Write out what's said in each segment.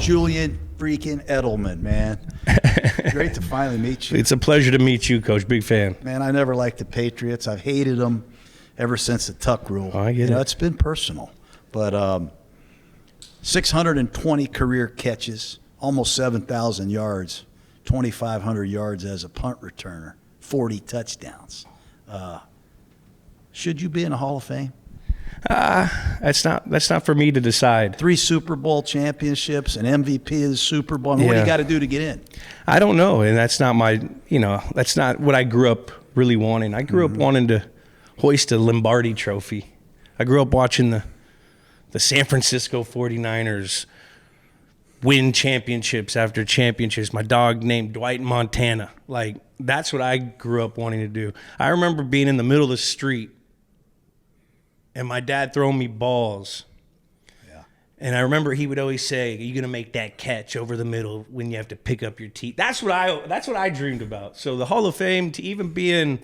Julian freaking Edelman, man. Great to finally meet you. It's a pleasure to meet you, Coach. Big fan. Man, I never liked the Patriots. I've hated them ever since the Tuck rule. I get it. It's been personal. But 620 career catches, almost 7,000 yards, 2,500 yards as a punt returner, 40 touchdowns. Should you be in the Hall of Fame? That's not for me to decide. 3 Super Bowl championships, an MVP of the Super Bowl. I mean, What do you got to do to get in? I don't know, and that's not that's not what I grew up really wanting. I grew up wanting to hoist a Lombardi trophy. I grew up watching the San Francisco 49ers win championships after championships. My dog named Dwight Montana. Like, that's what I grew up wanting to do. I remember being in the middle of the street and my dad throwing me balls. Yeah. And I remember he would always say, "Are you gonna make that catch over the middle when you have to pick up your teeth?" That's what I dreamed about. So the Hall of Fame, to even be in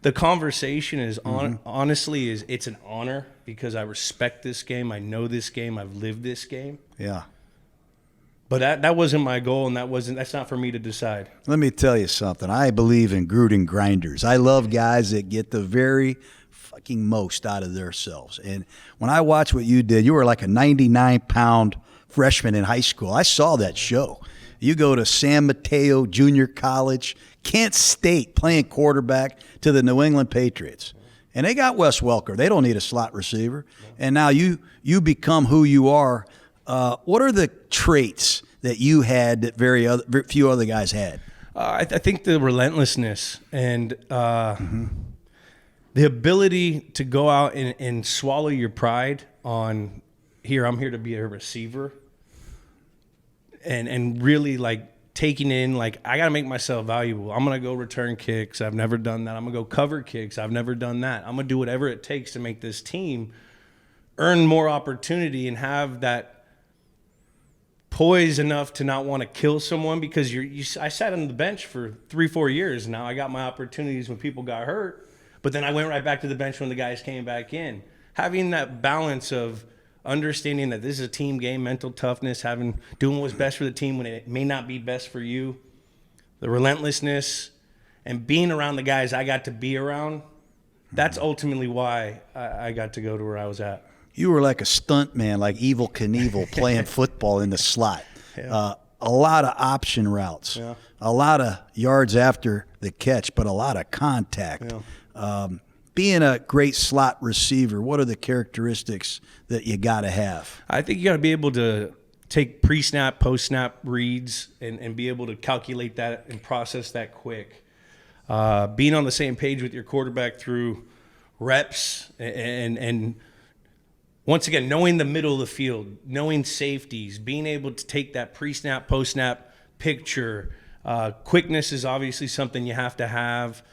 the conversation, is honestly it's an honor, because I respect this game. I know this game. I've lived this game. Yeah. But that wasn't my goal, and that's not for me to decide. Let me tell you something. I believe in Gruden grinders. I love guys that get the very fucking most out of themselves. And when I watched what you did, you were like a 99-pound freshman in high school. I saw that show. You go to San Mateo Junior College, Kent State, playing quarterback to the New England Patriots. And they got Wes Welker. They don't need a slot receiver. And now you become who you are. What are the traits that you had that very few other guys had? I think the relentlessness and the ability to go out and swallow your pride on, I'm here to be a receiver, and really like taking in, like, I got to make myself valuable. I'm going to go return kicks. I've never done that. I'm going to go cover kicks. I've never done that. I'm going to do whatever it takes to make this team earn more opportunity and have that poise enough to not want to kill someone, because I sat on the bench for 3-4 years now. I got my opportunities when people got hurt, but then I went right back to the bench when the guys came back in. Having that balance of understanding that this is a team game, mental toughness, doing what's best for the team when it may not be best for you, the relentlessness, and being around the guys I got to be around, that's ultimately why I got to go to where I was at. You were like a stunt man, like Evel Knievel playing football in the slot. Yeah. A lot of option routes, a lot of yards after the catch, but a lot of contact. Yeah. Being a great slot receiver, what are the characteristics that you got to have? I think you got to be able to take pre-snap, post-snap reads and be able to calculate that and process that quick. Being on the same page with your quarterback through reps and once again, knowing the middle of the field, knowing safeties, being able to take that pre-snap, post-snap picture. Quickness is obviously something you have to have,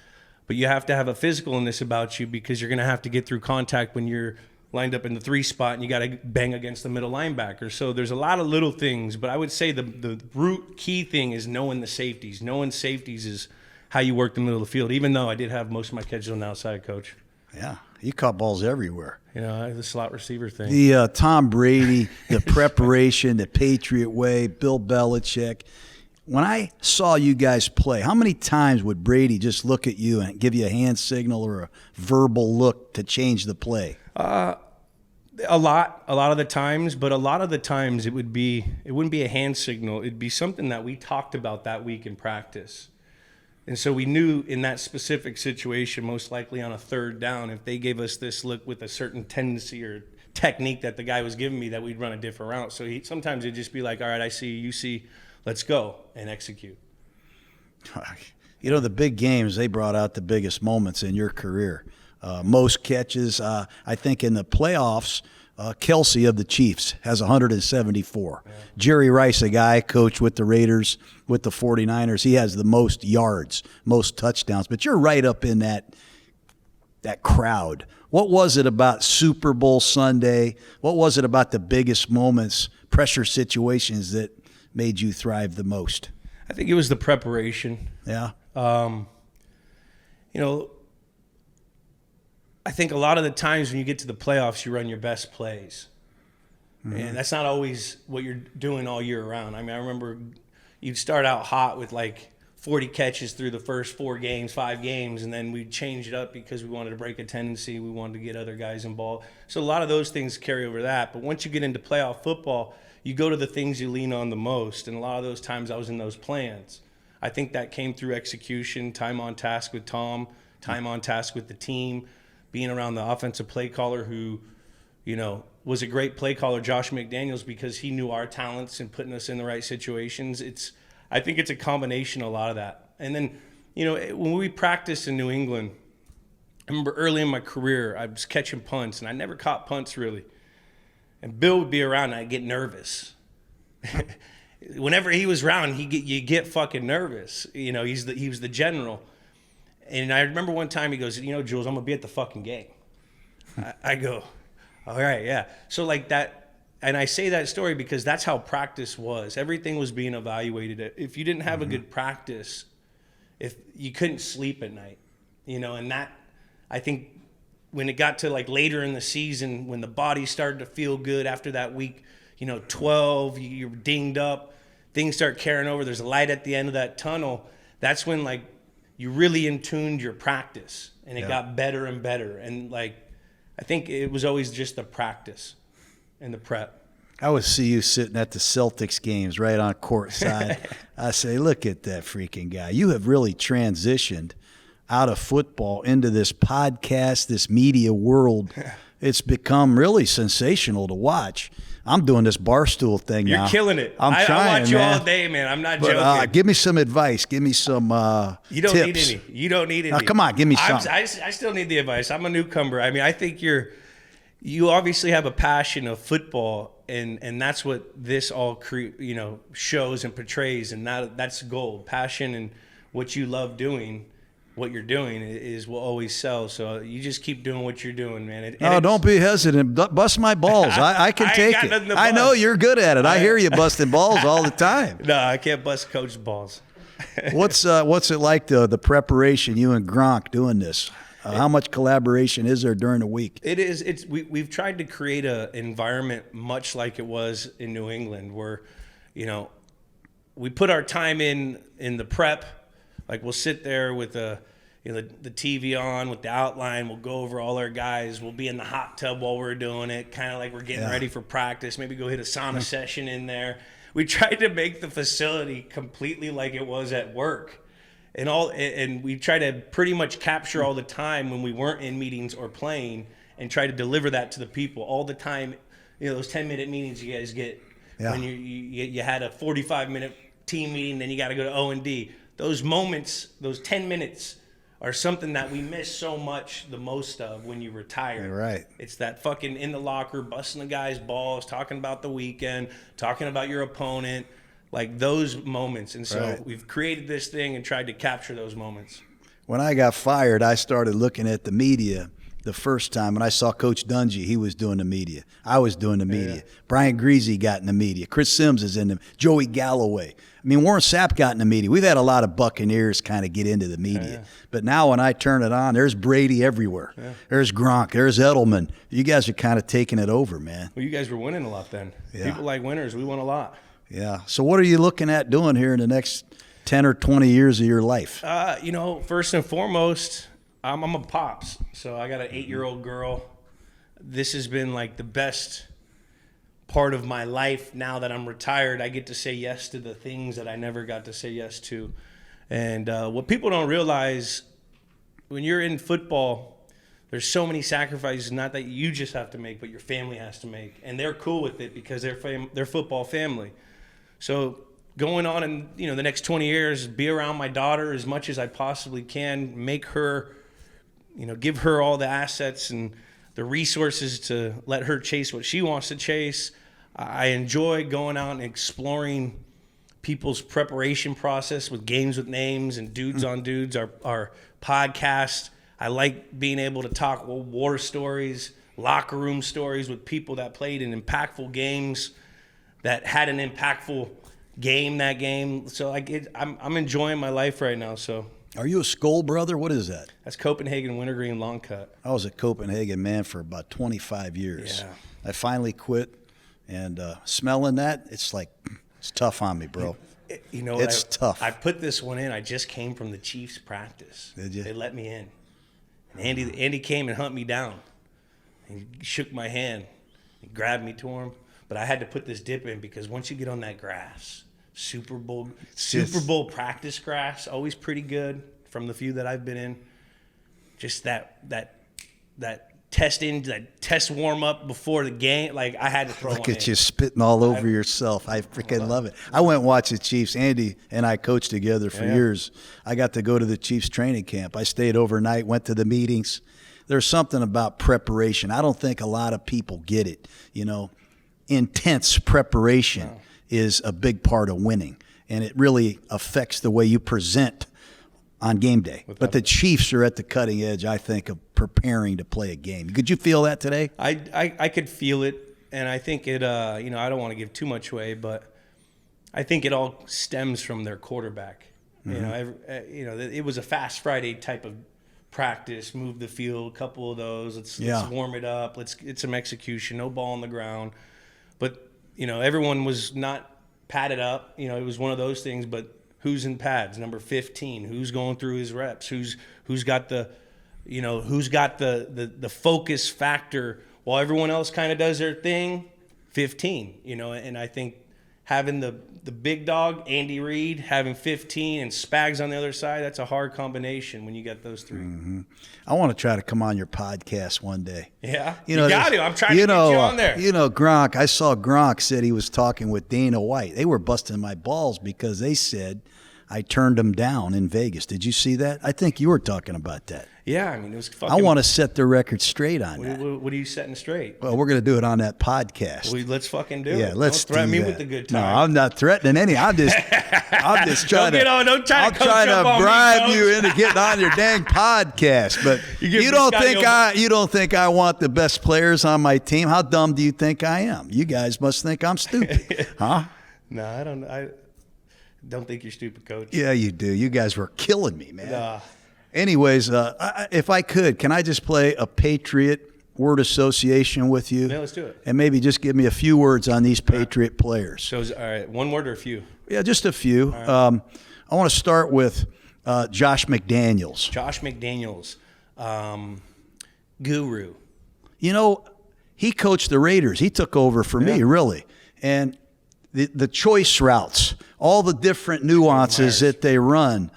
but you have to have a physicalness about you, because you're going to have to get through contact when you're lined up in the 3 spot and you got to bang against the middle linebacker. So there's a lot of little things, but I would say the root key thing is knowing the safeties. Knowing safeties is how you work the middle of the field, even though I did have most of my catches on the outside, Coach. Yeah, you caught balls everywhere. The slot receiver thing. The Tom Brady, the preparation, the Patriot way, Bill Belichick. When I saw you guys play, how many times would Brady just look at you and give you a hand signal or a verbal look to change the play? A lot of the times, but a lot of the times it wouldn't be a hand signal. It'd be something that we talked about that week in practice. And so we knew in that specific situation, most likely on a 3rd down, if they gave us this look with a certain tendency or technique that the guy was giving me, that we'd run a different route. So sometimes it'd just be like, all right, I see you see, let's go and execute. The big games, they brought out the biggest moments in your career. Most catches, I think in the playoffs, Kelsey of the Chiefs has 174. Yeah. Jerry Rice, a guy coached with the Raiders, with the 49ers, he has the most yards, most touchdowns. But you're right up in that crowd. What was it about Super Bowl Sunday? What was it about the biggest moments, pressure situations, that made you thrive the most? I think it was the preparation. Yeah. I think a lot of the times when you get to the playoffs, you run your best plays. And that's not always what you're doing all year round. I mean, I remember you'd start out hot with like 40 catches through the first 5 games, and then we'd change it up because we wanted to break a tendency. We wanted to get other guys involved. So a lot of those things carry over that. But once you get into playoff football, you go to the things you lean on the most. And a lot of those times I was in those plans. I think that came through execution, time on task with Tom, time on task with the team, being around the offensive play caller who, was a great play caller, Josh McDaniels, because he knew our talents and putting us in the right situations. I think it's a combination of a lot of that. And then, when we practiced in New England, I remember early in my career, I was catching punts, and I never caught punts really. And Bill would be around, and I'd get nervous. Whenever he was around, you get fucking nervous. He was the general. And I remember one time he goes, Jules, I'm going to be at the fucking game. I go, all right, yeah. So like that, and I say that story because that's how practice was. Everything was being evaluated. If you didn't have a good practice, if you couldn't sleep at night, and that, I think when it got to like later in the season, when the body started to feel good after that week, 12, you're dinged up, things start carrying over, there's a light at the end of that tunnel, that's when like you really in-tuned your practice, and it got better and better. And like, I think it was always just the practice and the prep. I would see you sitting at the Celtics games right on court side. I say, look at that freaking guy. You have really transitioned out of football into this podcast, this media world. It's become really sensational to watch. I'm doing this Barstool thing now. You're killing it. I'm trying, I watch you man. all day, man. I'm not But, joking. give me some advice. Give me some You don't tips. need any. You don't need any. Now, come on, give me something. I still need the advice. I'm a newcomer. I mean, I think you obviously have a passion of football, and that's what this all shows and portrays, and that's gold. Passion and what you love doing. What you're doing is will always sell. So you just keep doing what you're doing, man. No, don't be hesitant. Bust my balls. I can take got it. nothing to I know bust. you're good at it. I hear you busting balls all the time. No, I can't bust coach's balls. What's it like, the preparation, you and Gronk doing this? How much collaboration is there during the week? It is. We've tried to create an environment much like it was in New England, where, we put our time in the prep. Like we'll sit there with the TV on with the outline. We'll go over all our guys. We'll be in the hot tub while we're doing it, kind of like we're getting ready for practice. Maybe go hit a sauna session in there. We tried to make the facility completely like it was at work, and we try to pretty much capture all the time when we weren't in meetings or playing, and try to deliver that to the people all the time. Those 10-minute meetings you guys get when you had a 45-minute team meeting, then you got to go to O&D. Those moments, those 10 minutes are something that we miss so much the most of when you retire. You're right. It's that fucking in the locker, busting the guy's balls, talking about the weekend, talking about your opponent, like those moments. And so we've created this thing and tried to capture those moments. When I got fired, I started looking at the media the first time. When I saw Coach Dungy, he was doing the media. I was doing the media. Brian Greasy got in the media. Chris Sims is in the Joey Galloway. I mean, Warren Sapp got in the media. We've had a lot of Buccaneers kind of get into the media. But now when I turn it on, there's Brady everywhere. There's Gronk. There's Edelman. You guys are kind of taking it over, man. Well, you guys were winning a lot then. People like winners. We won a lot. Yeah. So what are you looking at doing here in the next 10 or 20 years of your life? First and foremost, I'm a pops. So I got an 8-year-old girl. This has been like the best part of my life. Now that I'm retired, I get to say yes to the things that I never got to say yes to. And what people don't realize, when you're in football, there's so many sacrifices, not that you just have to make, but your family has to make. And they're cool with it because they're football family. So going on in the next 20 years, be around my daughter as much as I possibly can, make her, give her all the assets and the resources to let her chase what she wants to chase. I enjoy going out and exploring people's preparation process with Games with Names and Dudes on Dudes, our podcast. I like being able to talk war stories, locker room stories with people that played in impactful games, that had an impactful game that game. So I'm enjoying my life right now. So. Are you a Skoll brother? What is that? That's Copenhagen Wintergreen Long Cut. I was at Copenhagen, man, for about 25 years. Yeah. I finally quit And smelling that, it's tough on me, bro. You know, it's tough. I put this one in. I just came from the Chiefs practice. Did you? They let me in. And Andy came and hunted me down. He shook my hand. He grabbed me to him. But I had to put this dip in because once you get on that grass, Super Bowl practice grass, always pretty good from the few that I've been in. Just that test warm up before the game. Like, I had to throw Look one at in. you spitting all over yourself. I freaking love it. I went and watched the Chiefs. Andy and I coached together for years. I got to go to the Chiefs training camp. I stayed overnight, went to the meetings. There's something about preparation. I don't think a lot of people get it. You know, intense preparation is a big part of winning, and it really affects the way you present on game day. But the Chiefs are at the cutting edge, I think, of preparing to play a game. Could you feel that today? I could feel it, and I think it, you know, I don't want to give too much away, but I think it all stems from their quarterback. Mm-hmm. You know, it was a fast Friday type of practice, move the field, a couple of those, let's warm it up, let's get some execution, no ball on the ground. But, you know, everyone was not padded up. You know, it was one of those things, but who's in pads? Number 15. Who's going through his reps? Who's got the, you know, who's got the focus factor while everyone else kind of does their thing? 15. You know, and I think having the big dog, Andy Reid, having 15 and Spags on the other side, that's a hard combination when you got those three. Mm-hmm. I want to try to come on your podcast one day. Yeah, you know, got to. I'm trying to get you on there. You know, Gronk, I saw Gronk said he was talking with Dana White. They were busting my balls because they said I turned him down in Vegas. Did you see that? I think you were talking about that. Yeah, I mean, it was fucking. I want to set the record straight on that. What are you setting straight? Well, we're going to do it on that podcast. Let's fucking do it. Yeah, let's Don't threaten do me that. with the good time. No, I'm not threatening any. I'm just trying don't try to bribe me, you into getting on your dang podcast. But you don't think I want the best players on my team? How dumb do you think I am? You guys must think I'm stupid, huh? No, I don't. I don't think you're stupid, Coach. Yeah, you do. You guys were killing me, man. Anyways, if I could, can I just play a Patriot word association with you? Yeah, let's do it. And maybe just give me a few words on these Patriot players. So, all right, one word or a few? Yeah, just a few. Right. I want to start with Josh McDaniels. Josh McDaniels, guru. You know, he coached the Raiders. He took over for me, really. And the choice routes, all the different nuances that they run.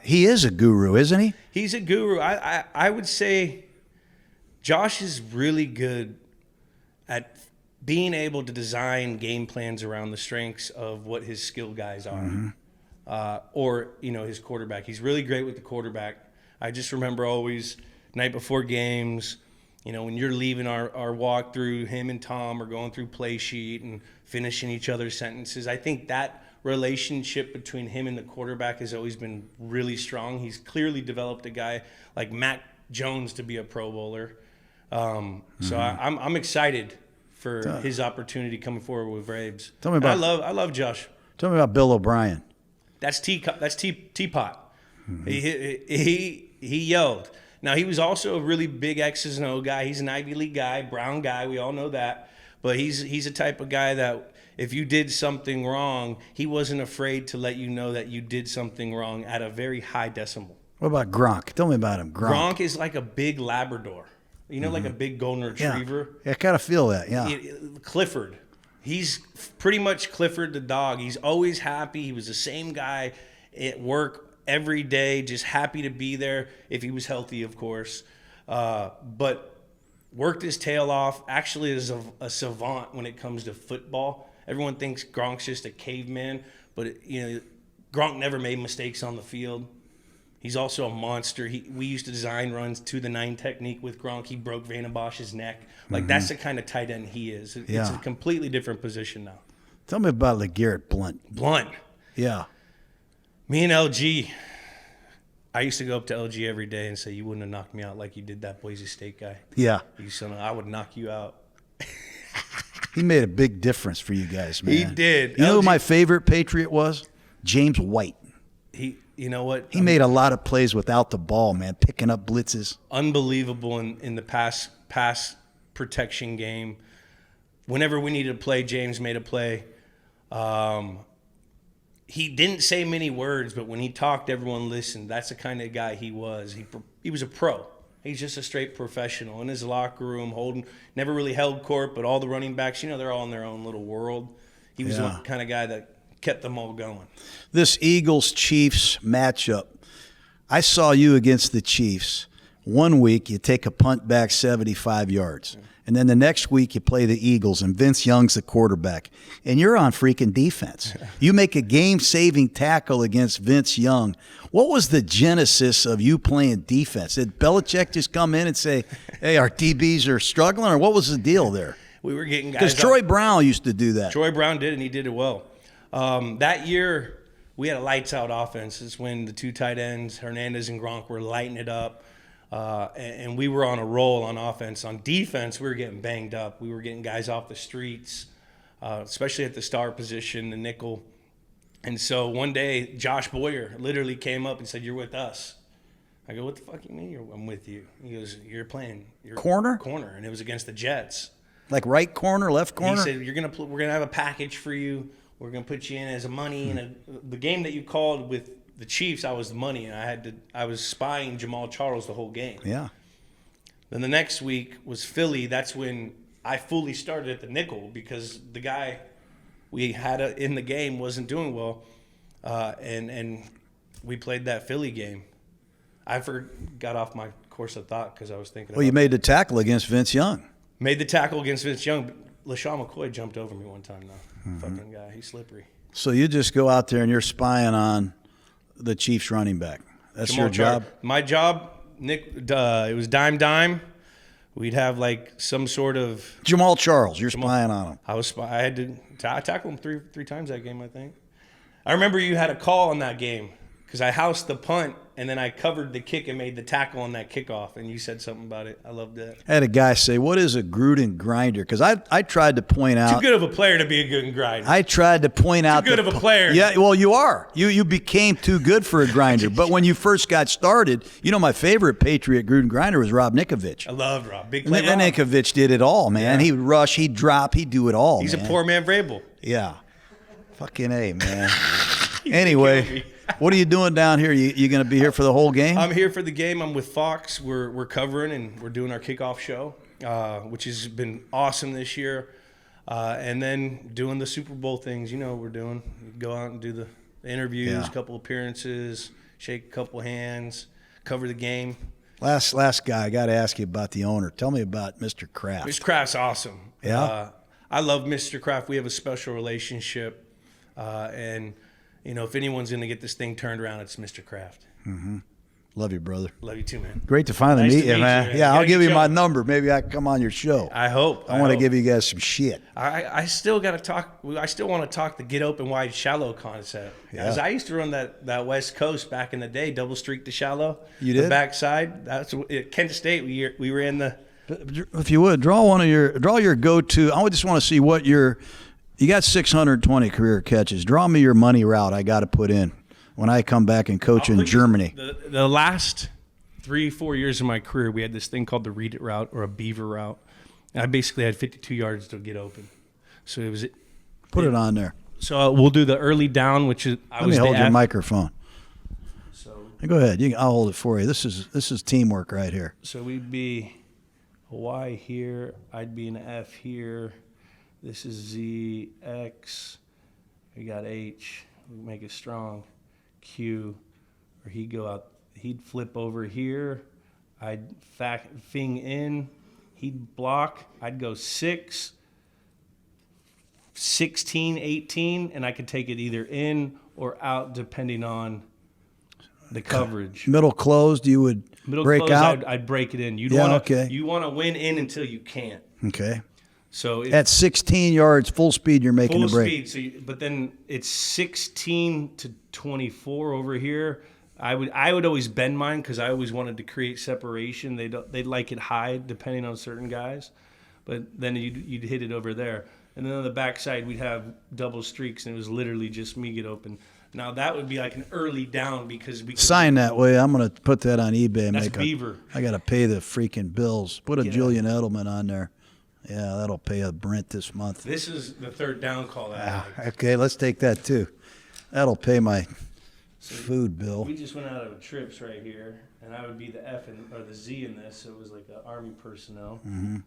He is a guru, isn't he? He's a guru. I would say Josh is really good at being able to design game plans around the strengths of what his skill guys are, or, you know, his quarterback. He's really great with the quarterback. I just remember always night before games, you know, when you're leaving our walk through, him and Tom are going through play sheet and finishing each other's sentences. I think that relationship between him and the quarterback has always been really strong. He's clearly developed a guy like Mac Jones to be a Pro Bowler. So I'm excited for his opportunity coming forward with Braves. Tell me about. I love Josh. Tell me about Bill O'Brien. That's teapot. Mm-hmm. He yelled. Now, he was also a really big X's and O guy. He's an Ivy League guy, Brown guy. We all know that. But he's a type of guy that if you did something wrong, he wasn't afraid to let you know that you did something wrong at a very high decimal. What about Gronk? Tell me about him. Gronk is like a big Labrador. You know, like a big golden retriever? Yeah, I kind of feel that, Clifford. He's pretty much Clifford the dog. He's always happy. He was the same guy at work every day, just happy to be there if he was healthy, of course. But worked his tail off. Actually is a savant when it comes to football. Everyone thinks Gronk's just a caveman, but Gronk never made mistakes on the field. He's also a monster. We used to design runs to the 9 technique with Gronk. He broke Vanna Bosch's neck. That's the kind of tight end he is. It's a completely different position now. Tell me about LeGarrette Blount. Blount. Yeah. Me and LG, I used to go up to LG every day and say, you wouldn't have knocked me out like you did that Boise State guy. Yeah. You son of, I would knock you out. He made a big difference for you guys, man. He did. You know who my favorite Patriot was? James White. You know what? He made a lot of plays without the ball, man, picking up blitzes. Unbelievable in the pass protection game. whenever we needed to play, James made a play. He didn't say many words, but when he talked, everyone listened. That's the kind of guy he was. He was a pro. He's just a straight professional in his locker room, never really held court, but all the running backs, they're all in their own little world. He was the kind of guy that kept them all going. This Eagles-Chiefs matchup, I saw you against the Chiefs. One week, you take a punt back 75 yards. And then the next week, you play the Eagles, and Vince Young's the quarterback. And you're on freaking defense. You make a game-saving tackle against Vince Young. What was the genesis of you playing defense? Did Belichick just come in and say, hey, our DBs are struggling, or what was the deal there? We were getting guys. Because Troy Brown used to do that. Troy Brown did, and he did it well. That year, we had a lights-out offense. It's when the two tight ends, Hernandez and Gronk, were lighting it up. And we were on a roll on offense. On defense, we were getting banged up. We were getting guys off the streets, especially at the star position, the nickel. And so one day, Josh Boyer literally came up and said, "You're with us." I go, "What the fuck you mean I'm with you?" He goes, "You're playing corner?" Corner, and it was against the Jets. Like right corner, left corner? He said, we're gonna have a package for you. We're gonna put you in as a money." And the game that you called with the Chiefs, I was the money, and I was spying Jamal Charles the whole game. Yeah. Then the next week was Philly. That's when I fully started at the nickel because the guy we had in the game wasn't doing well, and we played that Philly game. I got off my course of thought because I was thinking. Well, you made the tackle against Vince Young. Made the tackle against Vince Young. LaShawn McCoy jumped over me one time, though. Fucking guy, he's slippery. So you just go out there and you're spying on the Chiefs running back. That's Jamal your job? My job, Nick, it was dime. We'd have like some sort of Jamal Charles, you're spying on him. I had to tackle him three times that game, I think. I remember you had a call on that game because I housed the punt and then I covered the kick and made the tackle on that kickoff, and you said something about it. I loved that. I had a guy say, "What is a Gruden grinder?" Because I tried to point out. Too good of a player to be a good grinder. I tried to point out. Too good of a player. Yeah, well, you are. You became too good for a grinder. But when you first got started, my favorite Patriot Gruden grinder was Rob Ninkovich. I loved Rob. Big play And Ninkovich did it all, man. Yeah. He'd rush, he'd drop, he'd do it all. He's a poor man Vrabel. Yeah. Fucking A, man. Anyway. What are you doing down here? You going to be here for the whole game? I'm here for the game. I'm with Fox. We're covering and we're doing our kickoff show, which has been awesome this year. And then doing the Super Bowl things, we're doing. Go out and do the interviews, couple appearances, shake a couple hands, cover the game. Last guy, I got to ask you about the owner. Tell me about Mr. Kraft. Mr. Kraft's awesome. Yeah? I love Mr. Kraft. We have a special relationship, and if anyone's going to get this thing turned around, it's Mr. Kraft. Mm-hmm. Love you, brother. Love you too, man. Great to finally meet you, man. Yeah, I'll give you my number. Maybe I can come on your show. I hope. I want to give you guys some shit. I still got to talk. I still want to talk the get open wide shallow concept. Because I used to run that West Coast back in the day, double streak to shallow. You did? The backside. That's at Kent State. We were in the. If you would draw your go-to. I just want to see what you got 620 career catches. Draw me your money route I got to put in when I come back and coach in Germany. The last 3-4 years of my career, we had this thing called the read it route or a beaver route. And I basically had 52 yards to get open. So it was. Put it on there. So we'll do the early down, which is. Let me hold your microphone. So go ahead. I'll hold it for you. This is teamwork right here. So we'd be a Y here. I'd be an F here. This is Z, X, we got H, we make it strong, Q, or he'd flip over here, I'd fing in, he'd block, I'd go 6, 16, 18, and I could take it either in or out depending on the coverage. Middle closed, you would break out? I'd break it in. You want to win in until you can't. Okay. So at 16 yards, full speed, you're making the break. Full speed. But then it's 16 to 24 over here. I would always bend mine because I always wanted to create separation. They'd like it high depending on certain guys, but then you'd hit it over there. And then on the backside we'd have double streaks, and it was literally just me get open. Now that would be like an early down because we sign that way. I'm gonna put that on eBay. And that's Beaver. I gotta pay the freaking bills. Put a Julian Edelman on there. Yeah, that'll pay a Brent this month. This is the third down call that I like. Okay, let's take that too. That'll pay my food bill. We just went out of trips right here, and I would be the F or the Z in this, so it was like the Army personnel. Mm-hmm.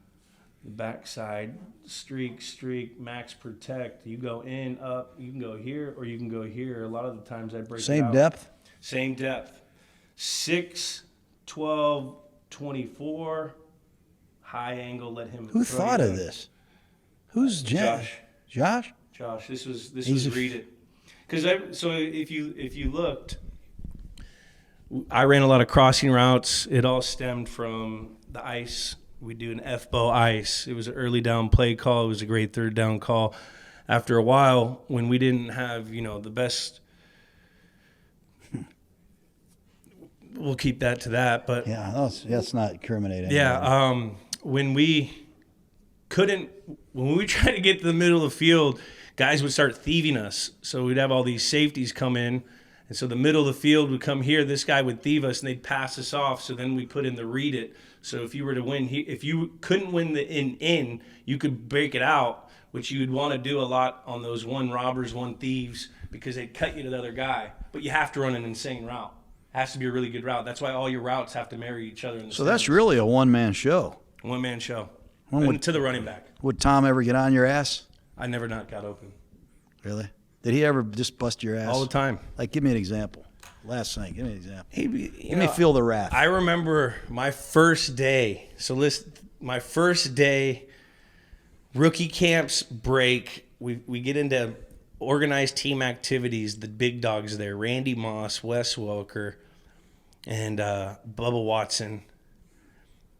The backside, streak, max protect. You go in, up, you can go here, or you can go here. A lot of the times I break it Same out. depth? Same depth. 6, 12, 24, high angle, let him. Who thought of this? Who's Josh? Josh? Josh, this was read it. Because so if you looked, I ran a lot of crossing routes. It all stemmed from the ice. We do an F-bow ice. It was an early down play call. It was a great third down call. After a while, when we didn't have, the best, we'll keep that to that. But yeah, that's not incriminating. Yeah, when we tried to get to the middle of the field, guys would start thieving us. So we'd have all these safeties come in. And so the middle of the field would come here. This guy would thieve us, and they'd pass us off. So then we put in the read it. So if you were to win, if you couldn't win the in, you could break it out, which you would want to do a lot on those one robbers, one thieves, because they'd cut you to the other guy. But you have to run an insane route. It has to be a really good route. That's why all your routes have to marry each other. So that's really a one-man show. One-man show. To the running back. Would Tom ever get on your ass? I never not got open. Really? Did he ever just bust your ass? All the time. Like, give me an example. Last thing, give me an example. Let me feel the wrath. I remember my first day. So my first day, rookie camps break. We get into organized team activities. The big dogs there: Randy Moss, Wes Welker, and Bubba Watson.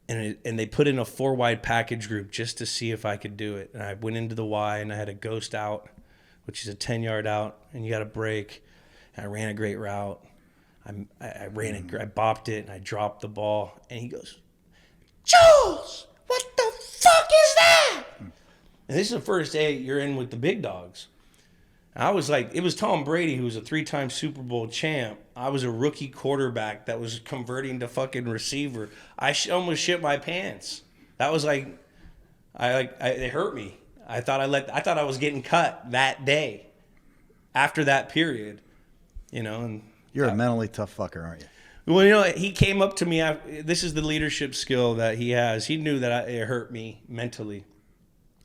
And they put in a 4-wide package group just to see if I could do it. And I went into the Y, and I had a ghost out, which is a 10-yard out, and you got to break. And I ran a great route. I ran it, I bopped it, and I dropped the ball. And he goes, "Jules, what the fuck is that?" And this is the first day you're in with the big dogs. I was like, it was Tom Brady, who was a 3-time Super Bowl champ. I was a rookie quarterback that was converting to fucking receiver. I almost shit my pants. That was like, it hurt me. I thought I was getting cut that day. After that period, and you're a mentally tough fucker, aren't you? Well, he came up to me. This is the leadership skill that he has. He knew that it hurt me mentally,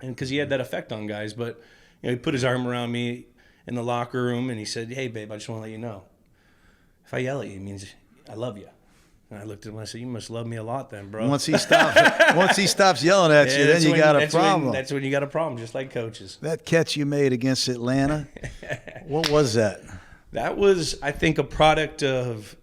and because he had that effect on guys. But he put his arm around me in the locker room, and he said, "Hey, babe, I just want to let you know, if I yell at you, it means I love you." And I looked at him and I said, "You must love me a lot then, bro." Once he stops yelling at you, then you got a problem. That's when you got a problem, just like coaches. That catch you made against Atlanta, what was that? That was, I think, a product of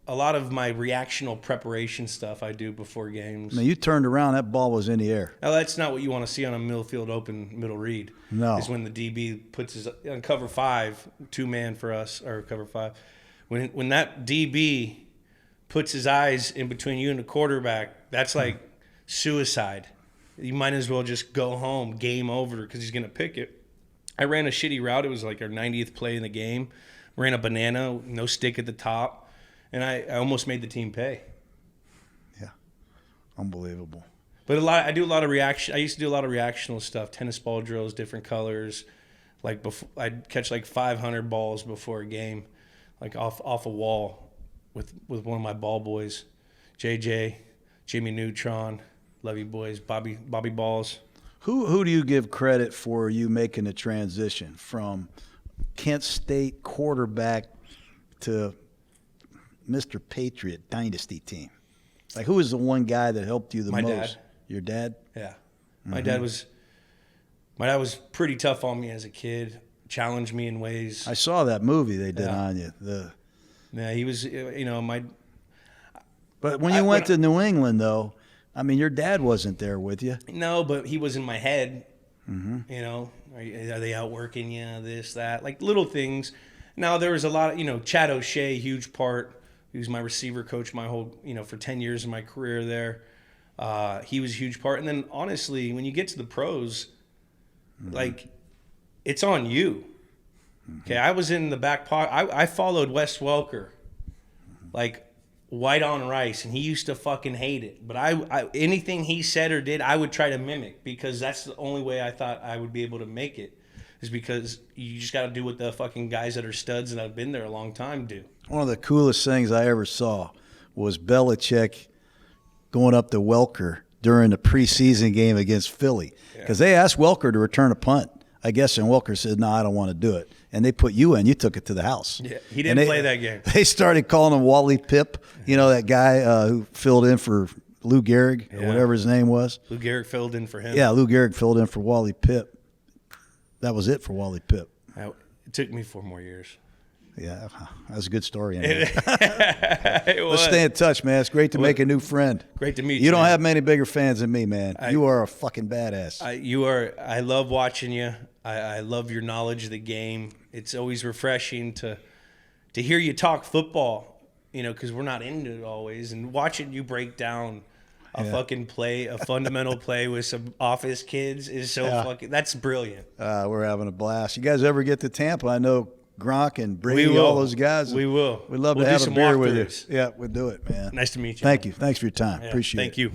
a lot of my reactional preparation stuff I do before games. Now, you turned around, that ball was in the air. Now, that's not what you want to see on a middle field open middle read. No. Is when the DB puts his on cover 5, 2-man for us, or cover 5. When that DB puts his eyes in between you and the quarterback, that's like suicide. You might as well just go home, game over, because he's going to pick it. I ran a shitty route. It was like our 90th play in the game. Ran a banana, no stick at the top, and I almost made the team pay. Yeah, unbelievable. But I do a lot of reaction. I used to do a lot of reactional stuff, tennis ball drills, different colors. Like I'd catch like 500 balls before a game, like off a wall with one of my ball boys, JJ, Jimmy Neutron, love you boys, Bobby Balls. Who do you give credit for you making the transition from Kent State quarterback to Mr. Patriot dynasty team? Like, who was the one guy that helped you the most? My dad. Your dad? Yeah. My dad was pretty tough on me as a kid, challenged me in ways. I saw that movie they did on you. Yeah, he was, But when you went to New England, though, I mean, your dad wasn't there with you. No, but he was in my head. Mm-hmm. Are they outworking you? This, that, like little things. Now there was a lot of, Chad O'Shea, huge part. He was my receiver coach my whole, for 10 years of my career there. He was a huge part. And then honestly, when you get to the pros, like it's on you. Okay, I was in the back pocket. I followed Wes Welker. Like white on rice, and he used to fucking hate it. But I anything he said or did, I would try to mimic, because that's the only way I thought I would be able to make it, is because you just got to do what the fucking guys that are studs and have been there a long time do. One of the coolest things I ever saw was Belichick going up to Welker during the preseason game against Philly, because they asked Welker to return a punt, I guess, and Welker said, "No, I don't want to do it." And they put you in. You took it to the house. Yeah, he didn't play that game. They started calling him Wally Pip, that guy who filled in for Lou Gehrig, or whatever his name was. Lou Gehrig filled in for him. Yeah, Lou Gehrig filled in for Wally Pip. That was it for Wally Pip. It took me 4 more years. Yeah, that's a good story. Anyway. Let's Let's stay in touch, man. It's great to make a new friend. Great to meet you. You don't man. have many bigger fans than me, man. You are a fucking badass. I love watching you. I love your knowledge of the game. It's always refreshing to hear you talk football, because we're not into it always. And watching you break down a fucking play, a fundamental play with some office kids is so fucking, that's brilliant. We're having a blast. You guys ever get to Tampa? I know Gronk and Brady, all those guys. We will. We'd love to have a beer with you. Yeah, we'll do it, man. Nice to meet you. Thank you. Thanks for your time. Appreciate it. Thank you.